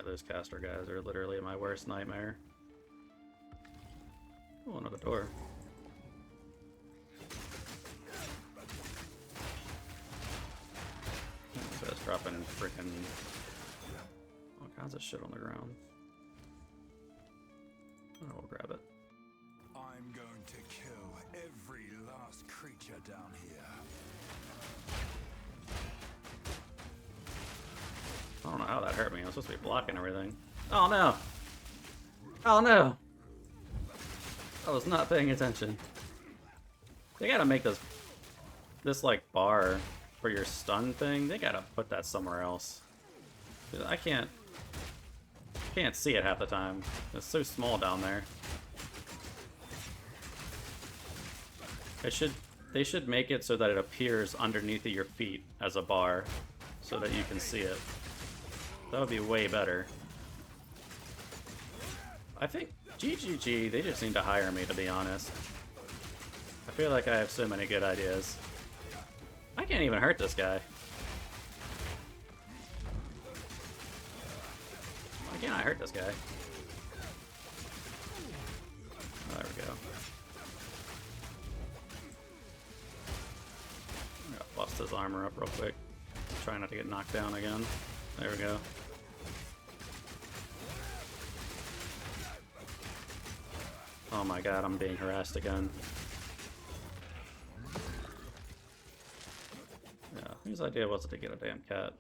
Those caster guys are literally my worst nightmare. Oh, another door. This guy's dropping freaking all kinds of shit on the ground. Oh, we'll grab it. I'm going to kill every last creature down here. I don't know how that hurt me. I was supposed to be blocking everything. Oh no! Oh no! I was not paying attention. They gotta make this like bar for your stun thing. They gotta put that somewhere else. I can't see it half the time. It's so small down there. They should make it so that it appears underneath of your feet as a bar, so that you can see it. That would be way better. I think GGG, they just need to hire me, to be honest. I feel like I have so many good ideas. I can't even hurt this guy. Why can't I hurt this guy? Oh, there we go. I'm gonna bust his armor up real quick. Try not to get knocked down again. There we go. Oh my god, I'm being harassed again. Yeah, whose idea was it to get a damn cat?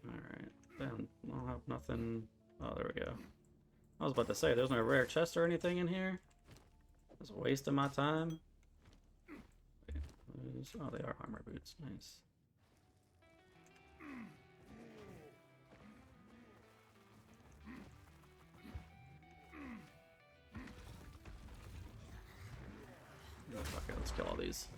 Alright, then I'll have nothing. Oh, there we go. I was about to say, there's no rare chest or anything in here. It's wasting my time. Wait, oh, they are armor boots. Nice. Okay, let's kill all these.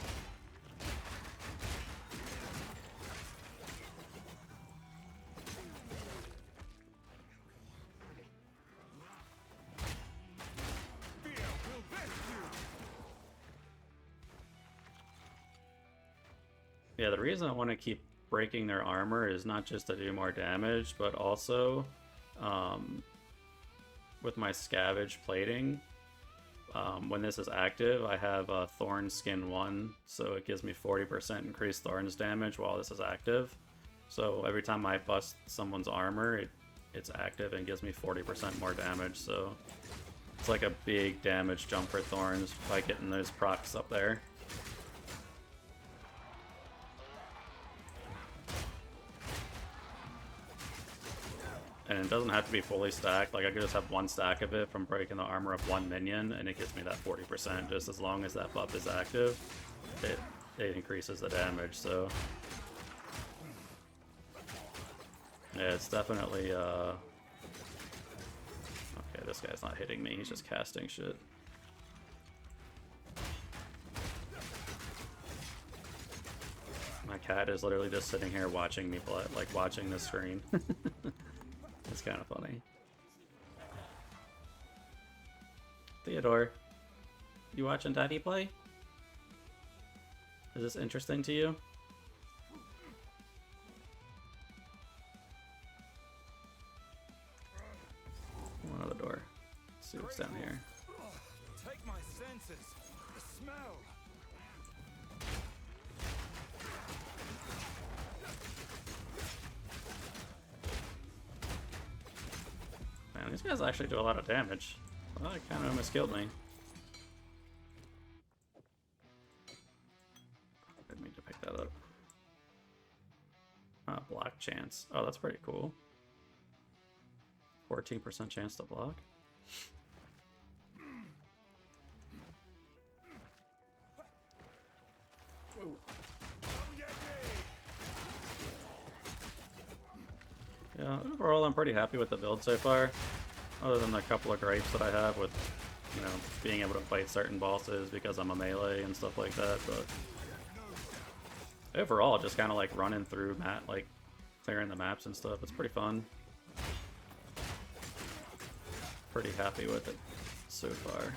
Yeah, the reason I want to keep breaking their armor is not just to do more damage, but also with my scavenge plating. When this is active, I have Thorns skin 1, so it gives me 40% increased Thorns damage while this is active. So every time I bust someone's armor, it's active and gives me 40% more damage, so it's like a big damage jump for Thorns by getting those procs up there. And it doesn't have to be fully stacked, like I could just have one stack of it from breaking the armor of one minion, and it gives me that 40%, just as long as that buff is active, it increases the damage, so... Yeah, it's definitely, Okay, this guy's not hitting me, he's just casting shit. My cat is literally just sitting here watching me play, like watching the screen. It's kind of funny. Theodore, you watching Daddy play? Is this interesting to you? One other door. Let's see what's down here. Take my senses. smell. Man, these guys actually do a lot of damage. Well, that kind of almost killed me. Didn't mean to pick that up. Block chance. Oh, that's pretty cool. 14% chance to block. Yeah, overall I'm pretty happy with the build so far. Other than the couple of gripes that I have with, you know, being able to fight certain bosses because I'm a melee and stuff like that, but overall just kind of like running through like clearing the maps and stuff, it's pretty fun. Pretty happy with it so far.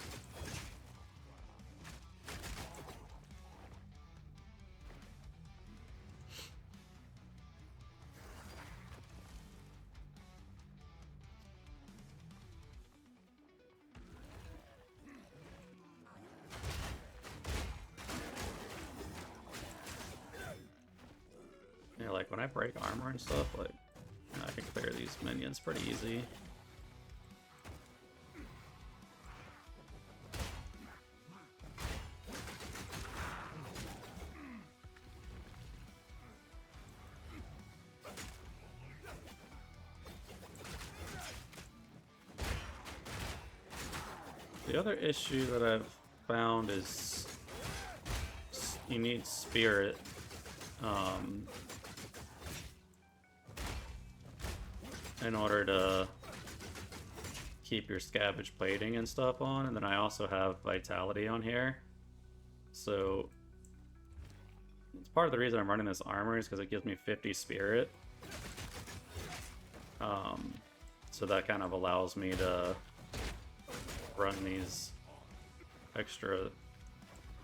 Yeah, like when I break armor and stuff, like, you know, I can clear these minions pretty easy. The other issue that I've found is you need spirit in order to keep your scavenge plating and stuff on, and then I also have vitality on here, so it's part of the reason I'm running this armor is because it gives me 50 spirit, so that kind of allows me to run these extra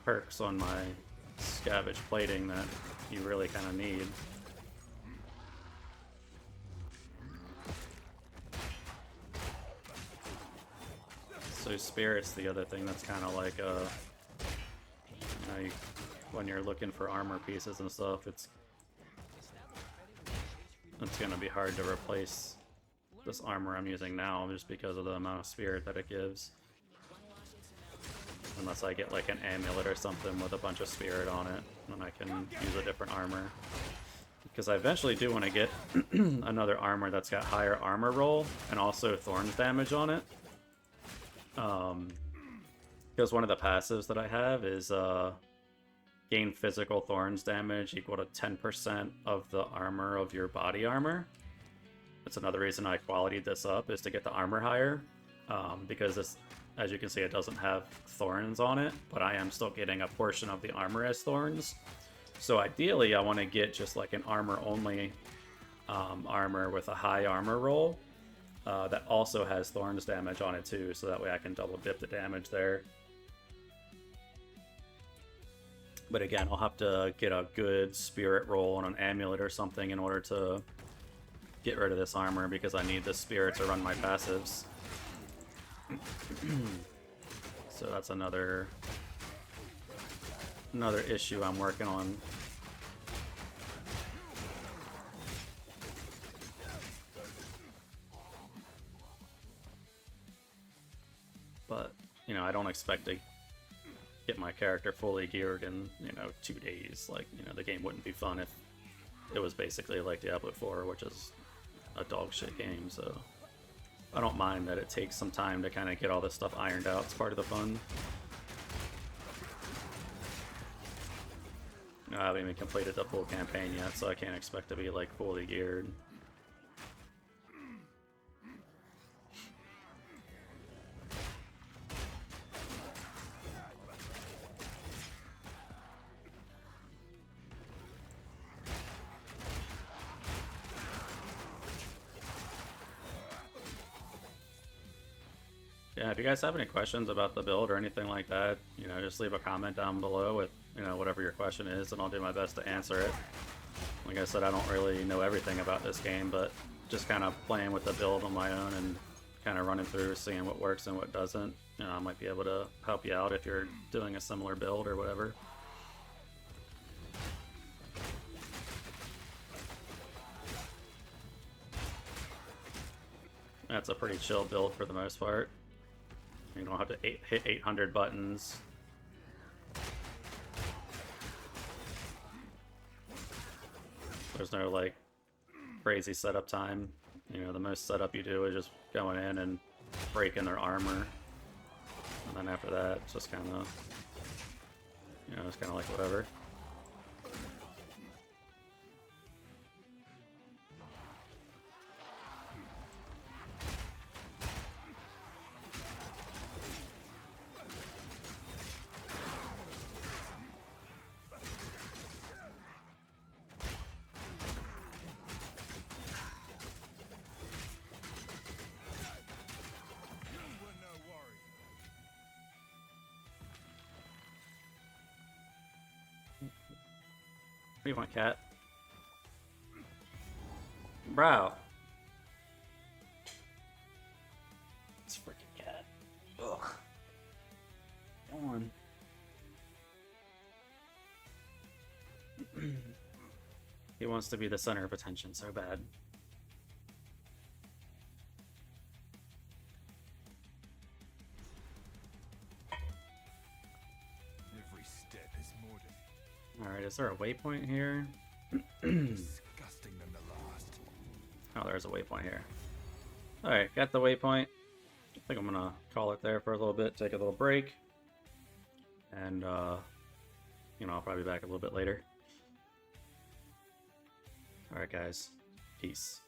perks on my scavenge plating that you really kind of need. So spirit's the other thing that's kind of like you know, when you're looking for armor pieces and stuff, it's gonna be hard to replace this armor I'm using now just because of the amount of spirit that it gives. Unless I get like an amulet or something with a bunch of spirit on it, then I can use a different armor. Because I eventually do want to get another armor that's got higher armor roll and also Thorns damage on it. Because one of the passives that I have is gain physical Thorns damage equal to 10% of the armor of your body armor. That's another reason I qualityed this up, is to get the armor higher. Because this, as you can see, it doesn't have Thorns on it, but I am still getting a portion of the armor as Thorns. So ideally, I want to get just like an armor-only armor with a high armor roll that also has Thorns damage on it too, so that way I can double dip the damage there. But again, I'll have to get a good spirit roll on an amulet or something in order to get rid of this armor, because I need the spirit to run my passives. So that's another issue I'm working on. But, you know, I don't expect to get my character fully geared in, you know, 2 days. Like, you know, the game wouldn't be fun if it was basically like Diablo 4, which is a dog shit game, so I don't mind that it takes some time to kind of get all this stuff ironed out. It's part of the fun. I haven't even completed the full campaign yet, so I can't expect to be like fully geared. Yeah, if you guys have any questions about the build or anything like that, you know, just leave a comment down below with, you know, whatever your question is, and I'll do my best to answer it. Like I said, I don't really know everything about this game, but just kind of playing with the build on my own and kind of running through, seeing what works and what doesn't. You know, I might be able to help you out if you're doing a similar build or whatever. That's a pretty chill build for the most part. You don't have to hit 800 buttons. There's no like crazy setup time. You know, the most setup you do is just going in and breaking their armor. And then after that, it's just kind of, you know, it's kind of like whatever. What do you want, cat? Bro. It's a freaking cat. Ugh. Come on. He wants to be the center of attention so bad. Every step is more Alright, is there a waypoint here? disgusting than the last. Oh, there's a waypoint here. Alright, got the waypoint. I think I'm gonna call it there for a little bit, take a little break. And, you know, I'll probably be back a little bit later. Alright, guys. Peace.